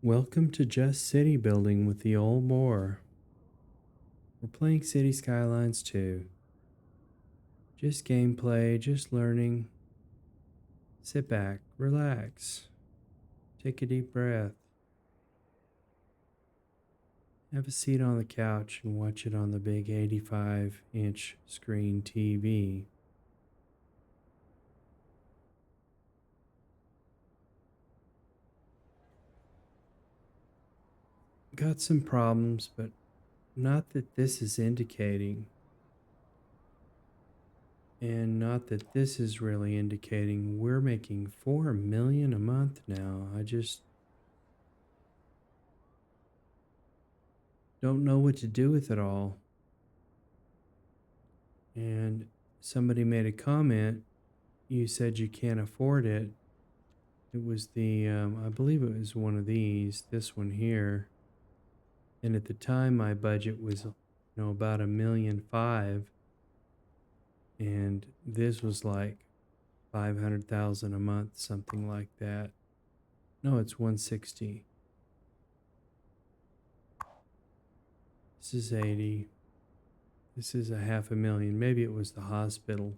Welcome to Just City Building with the Old Boar. We're playing City Skylines 2. Just gameplay, just learning. Sit back, relax, take a deep breath. Have a seat on the couch and watch it on the big 85-inch screen TV. Got some problems, but not that this is indicating. And not that this is really indicating we're making 4 million a month now. I just don't know what to do with it all. And somebody made a comment. You said you can't afford it. It was I believe it was one of these, this one here. And at the time, my budget was, about 1,500,000, and this was like 500,000 a month, something like that. No, it's 160. This is 80. This is a 500,000. Maybe it was the hospital.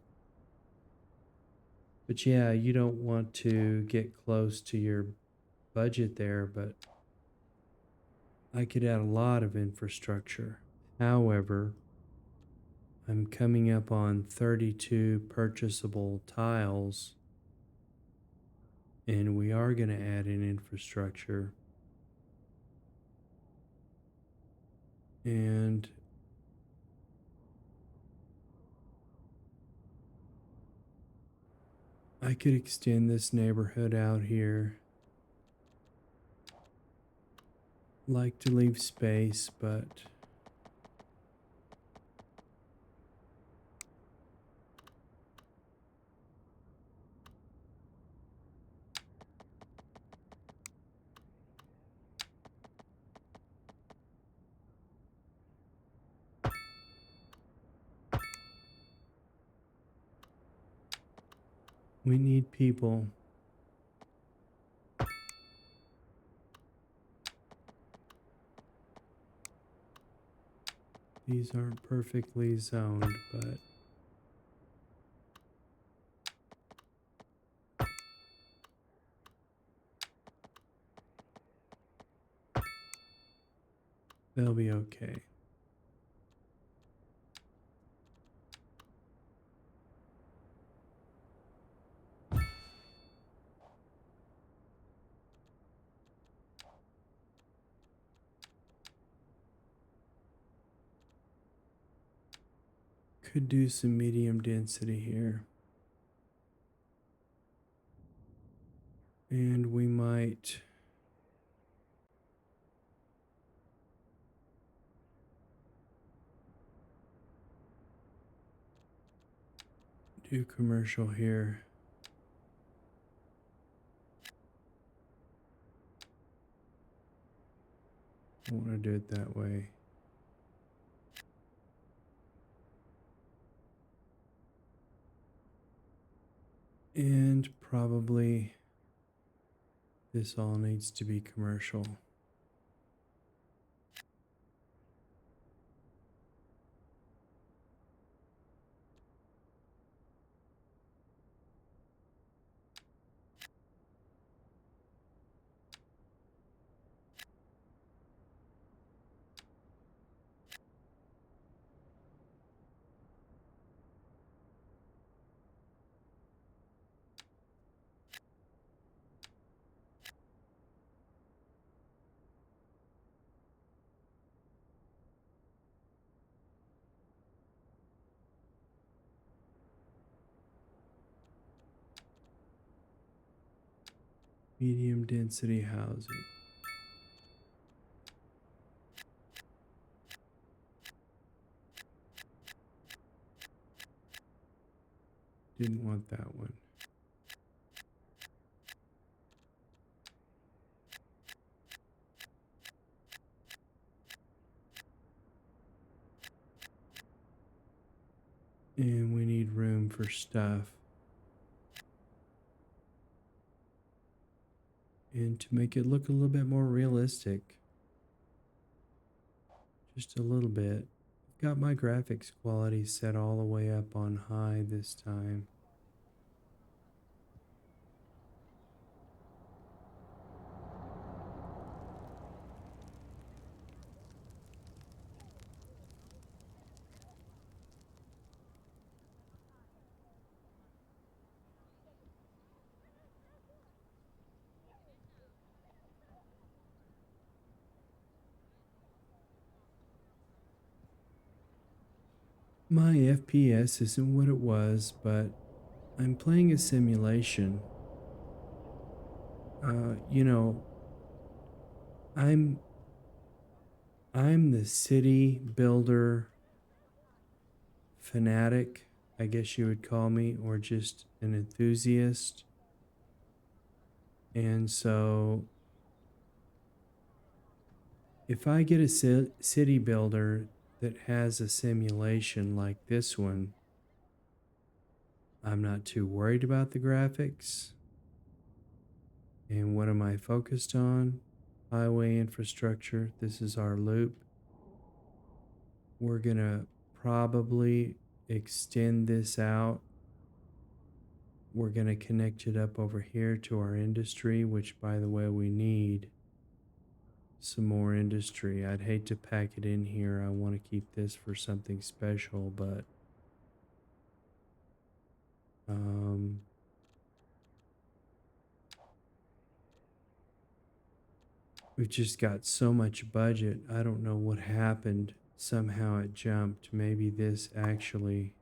But yeah, you don't want to get close to your budget there, but I could add a lot of infrastructure. However, I'm coming up on 32 purchasable tiles, and we are going to add in infrastructure. And I could extend this neighborhood out here. Like to leave space, but we need people. These aren't perfectly zoned, but they'll be okay. Could do some medium density here. And we might do commercial here. I want to do it that way. And probably this all needs to be commercial. Medium density housing. Didn't want that one. And we need room for stuff. and to make it look a little bit more realistic. Just a little bit. I've got my graphics quality set all the way up on high this time. My FPS isn't what it was, but I'm playing a simulation. You know, I'm I'm the city builder fanatic, I guess you would call me, or just an enthusiast. And so if I get a city builder that has a simulation like this one, I'm not too worried about the graphics. And what am I focused on? Highway infrastructure. This is our loop. We're going to probably extend this out. We're going to connect it up over here to our industry, which, by the way, we need some more industry. I'd hate to pack it in here. I want to keep this for something special, but um, we've just got so much budget. I don't know what happened. Somehow it jumped. Maybe this actually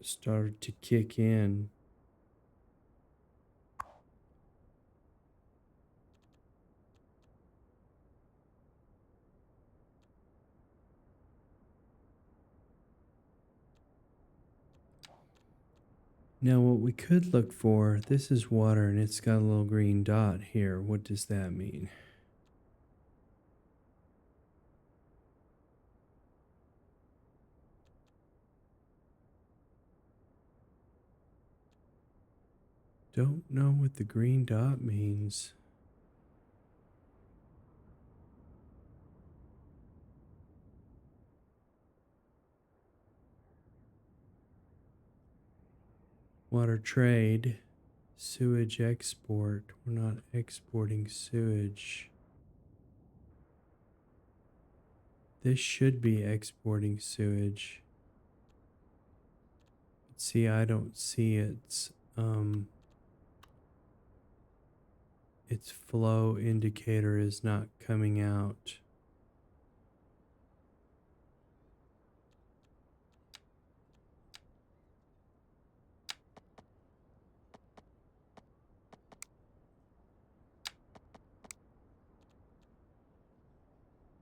started to kick in. Now, what we could look for, this is water and it's got a little green dot here. What does that mean? Don't know what the green dot means. Water trade, sewage export. We're not exporting sewage. This should be exporting sewage. But see, I don't see its flow indicator is not coming out.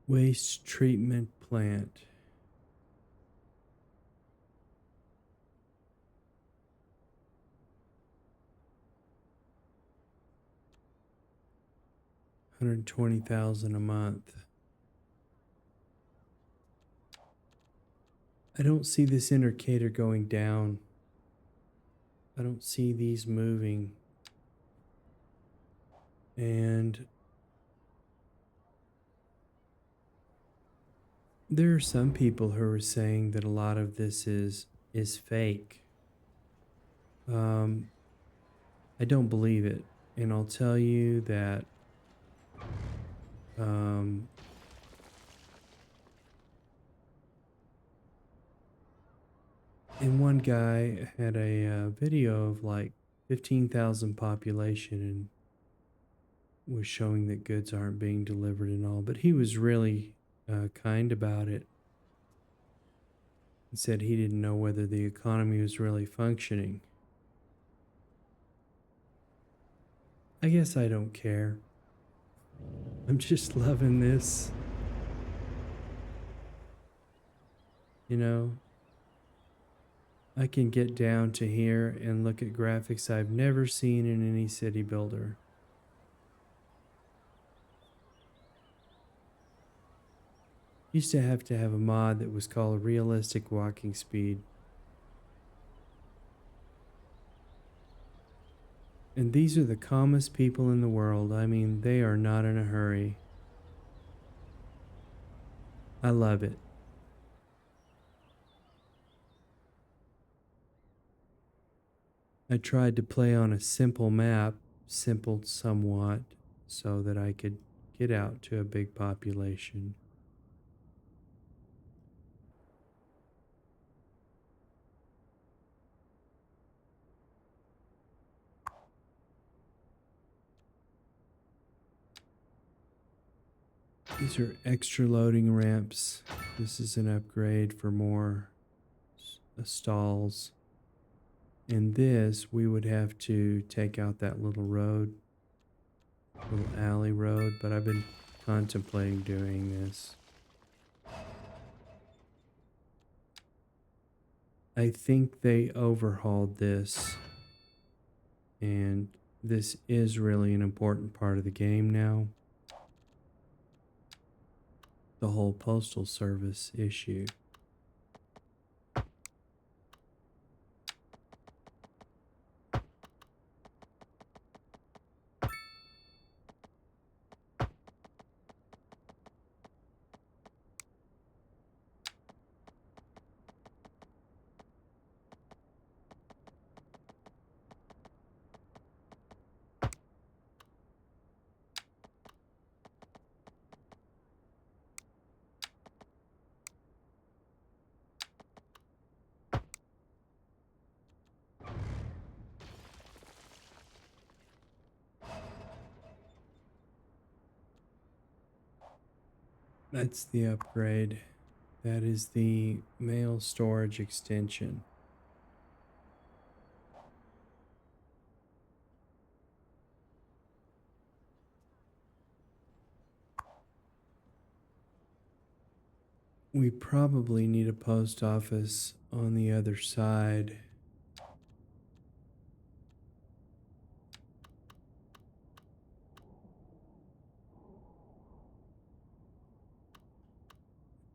Waste treatment plant. $120,000 a month. I don't see this indicator going down. I don't see these moving. And there are some people who are saying that a lot of this is fake. I don't believe it, and I'll tell you that um, and one guy had a video of like 15,000 population and was showing that goods aren't being delivered and all, but he was really kind about it. He said he didn't know whether the economy was really functioning. I guess I don't care. I'm just loving this. You know, I can get down to here and look at graphics I've never seen in any city builder. Used to have a mod that was called realistic walking speed. And these are the calmest people in the world. I mean, they are not in a hurry. I love it. I tried to play on a simple map, simple somewhat, so that I could get out to a big population. These are extra loading ramps. This is an upgrade for more stalls. In this, we would have to take out that little road, little alley road, but I've been contemplating doing this. I think they overhauled this, and this is really an important part of the game now. The whole postal service issue. That's the upgrade. That is the mail storage extension. We probably need a post office on the other side.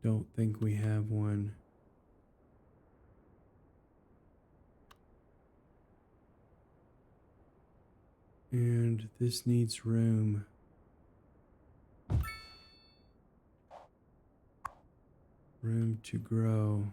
Don't think we have one. And this needs room. Room to grow.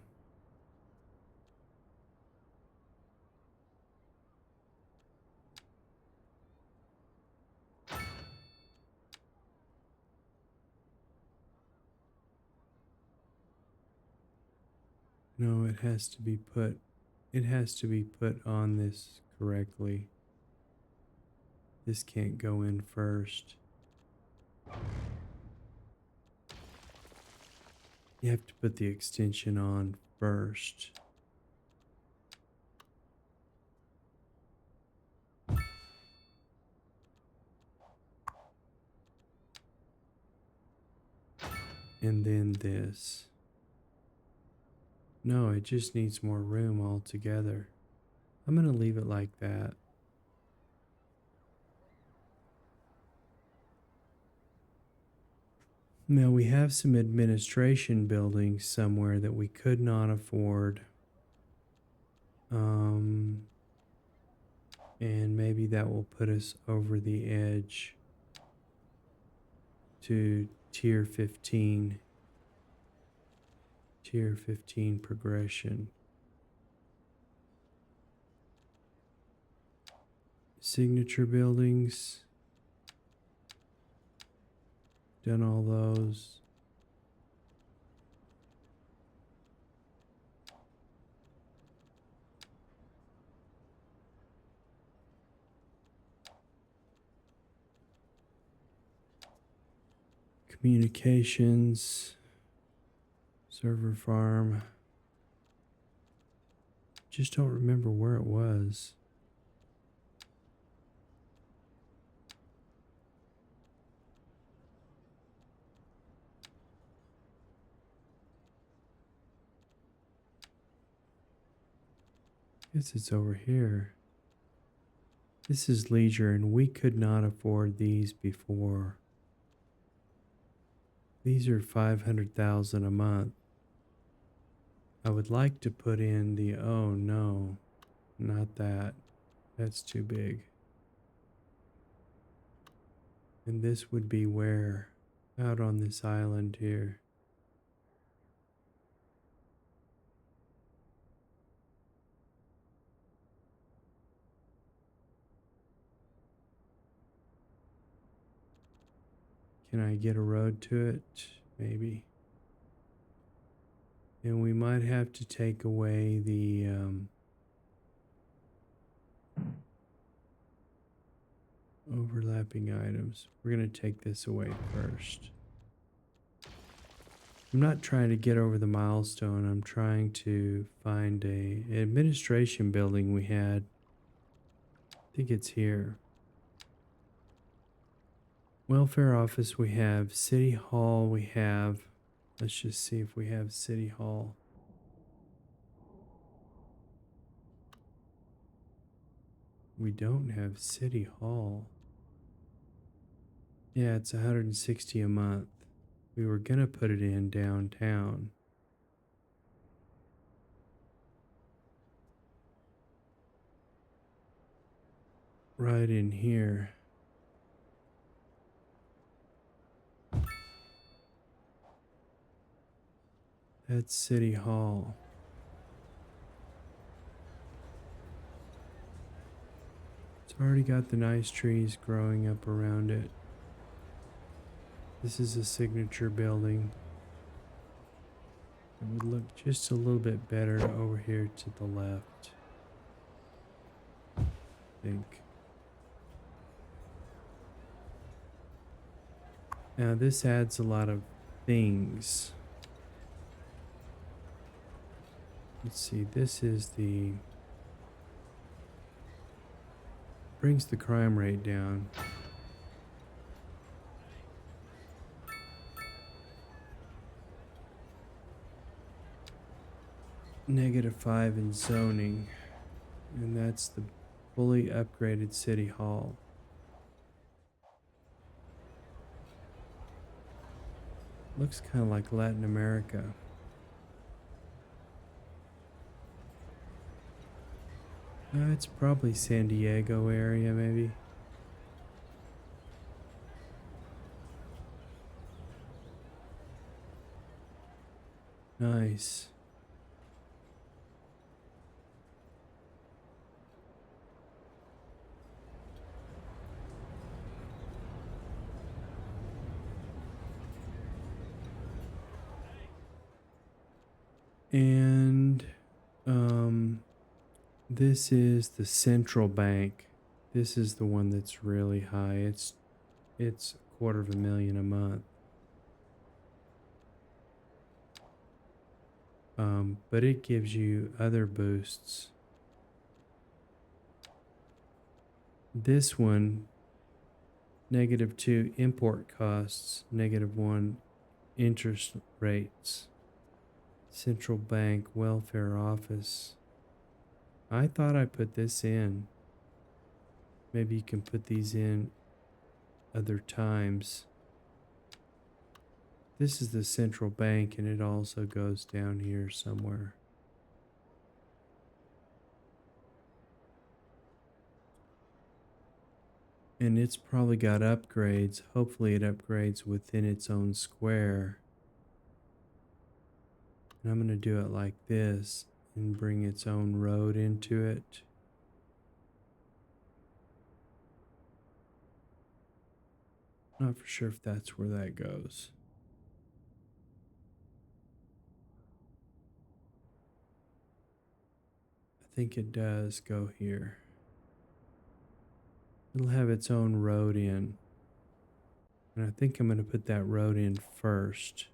No, it has to be put on this correctly. This can't go in first. You have to put the extension on first. And then this. No, it just needs more room altogether. I'm going to leave it like that. Now we have some administration buildings somewhere that we could not afford. And maybe that will put us over the edge to tier 15. Tier 15 progression. Signature buildings. Done all those. Communications. Server farm. Just don't remember where it was. Guess it's over here. This is leisure, and we could not afford these before. These are 500,000 a month. I would like to put in the, oh no, not that. That's too big. And this would be where? Out on this island here. Can I get a road to it? Maybe. And we might have to take away the overlapping items. We're going to take this away first. I'm not trying to get over the milestone. I'm trying to find a administration building we had. I think it's here. Welfare office we have. City hall we have. Let's just see if we have city hall. We don't have city hall. Yeah, it's 160 a month. We were gonna put it in downtown. Right in here. That's City Hall. It's already got the nice trees growing up around it. This is a signature building. It would look just a little bit better over here to the left, I think. Now this adds a lot of things. Let's see, this is the... brings the crime rate down. -5 in zoning. And that's the fully upgraded city hall. Looks kind of like Latin America. It's probably San Diego area, maybe. Nice. And this is the central bank. This is the one that's really high. It's $250,000 a month. But it gives you other boosts. This one, -2 import costs, -1 interest rates. Central bank welfare office. I thought I put this in. Maybe you can put these in other times. This is the central bank, and it also goes down here somewhere. And it's probably got upgrades. Hopefully it upgrades within its own square. And I'm going to do it like this and bring its own road into it. Not for sure if that's where that goes. I think it does go here. It'll have its own road in. And I think I'm going to put that road in first.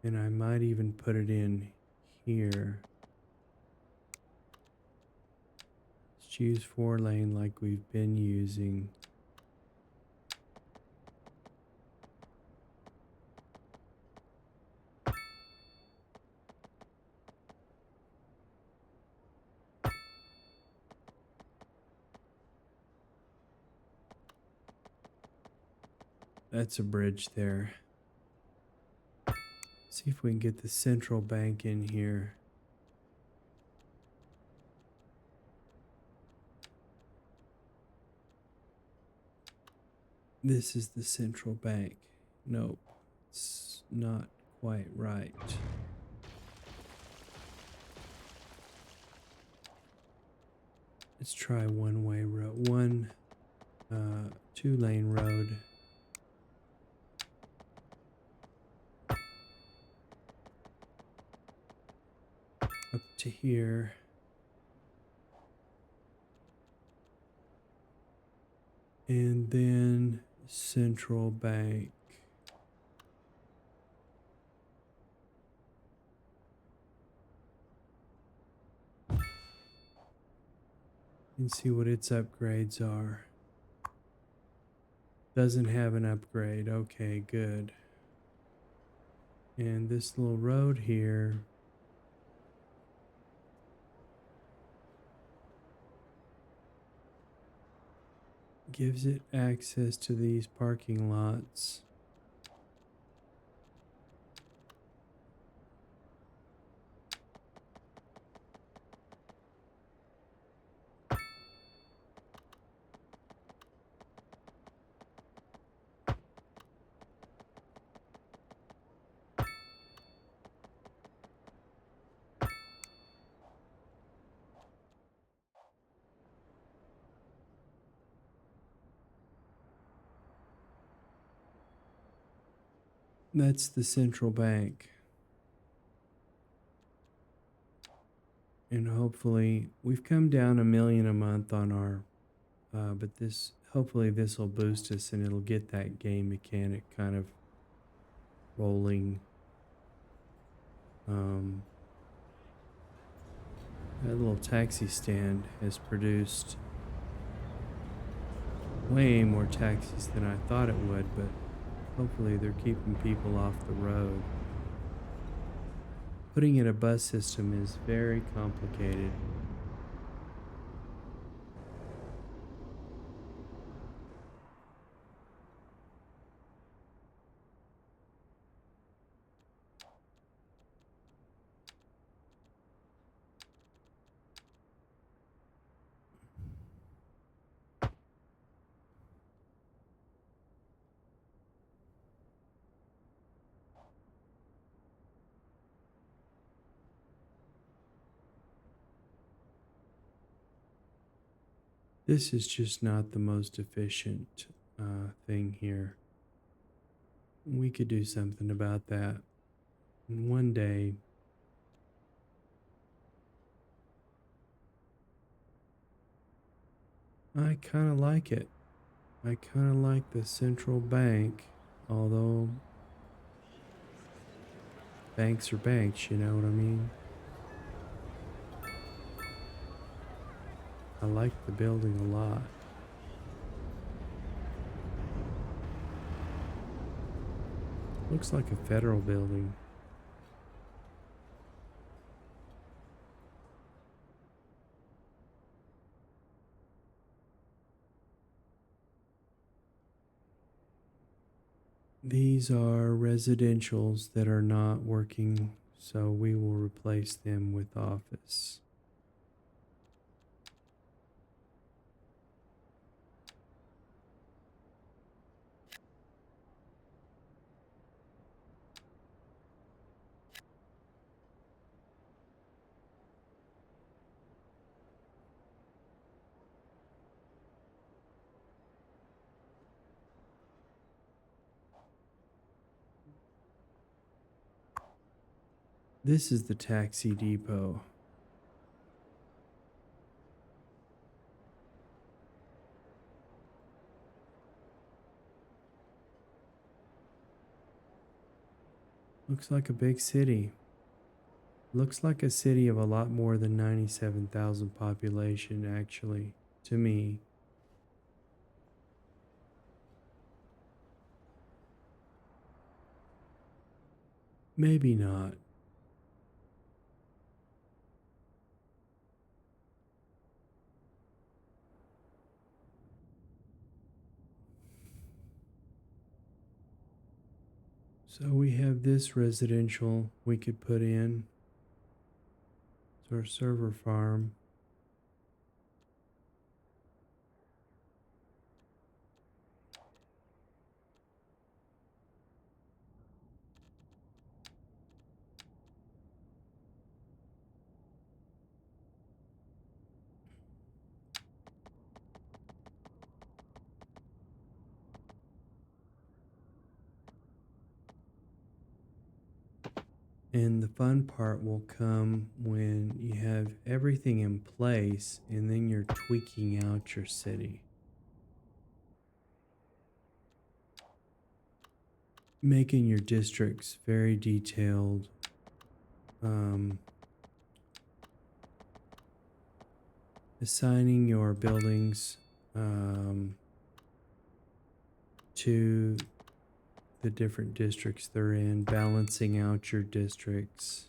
And I might even put it in here. Let's choose 4-lane like we've been using. That's a bridge there. See if we can get the central bank in here. This is the central bank. Nope, it's not quite right. Let's try one-way road, two-lane road. Up to here. And then central bank. And see what its upgrades are. Doesn't have an upgrade. Okay, good. And this little road here gives it access to these parking lots. That's the central bank. And hopefully we've come down $1 million a month on our, but hopefully this will boost us and it'll get that game mechanic kind of rolling. That little taxi stand has produced way more taxis than I thought it would, but hopefully they're keeping people off the road. Putting in a bus system is very complicated. This is just not the most efficient thing here. We could do something about that. And one day, I kind of like it. I kind of like the central bank, although banks are banks, you know what I mean? I like the building a lot. Looks like a federal building. These are residentials that are not working, so we will replace them with office. This is the taxi depot. Looks like a big city. Looks like a city of a lot more than 97,000 population, actually, to me. Maybe not. So we have this residential we could put in. It's our server farm. And the fun part will come when you have everything in place and then you're tweaking out your city. Making your districts very detailed. Assigning your buildings to the different districts they're in, balancing out your districts.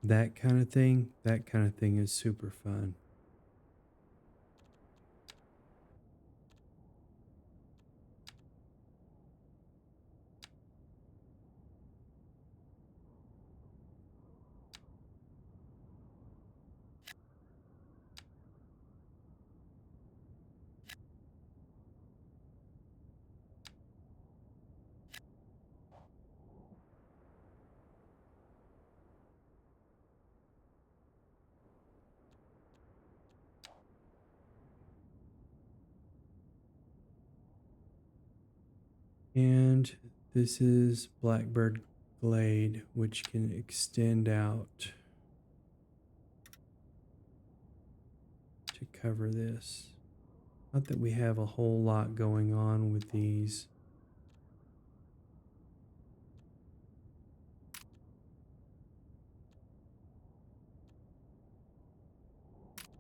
That kind of thing is super fun. And this is Blackbird Glade, which can extend out to cover this. Not that we have a whole lot going on with these.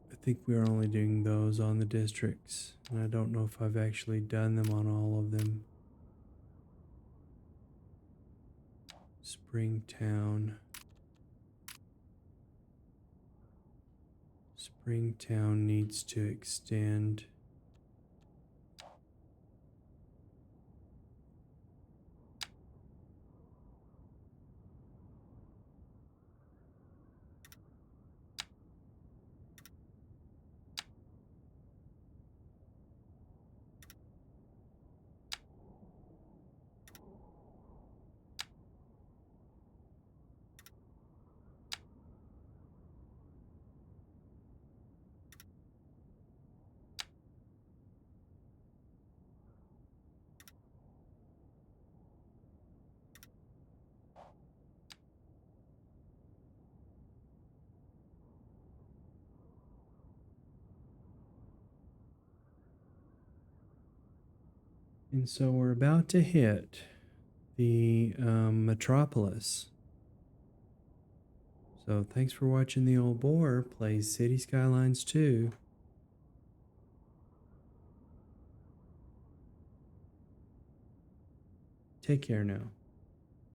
I think we're only doing those on the districts, and I don't know if I've actually done them on all of them. Springtown. Springtown needs to extend. And so we're about to hit the metropolis. So thanks for watching The Old Boar plays City Skylines 2. Take care now.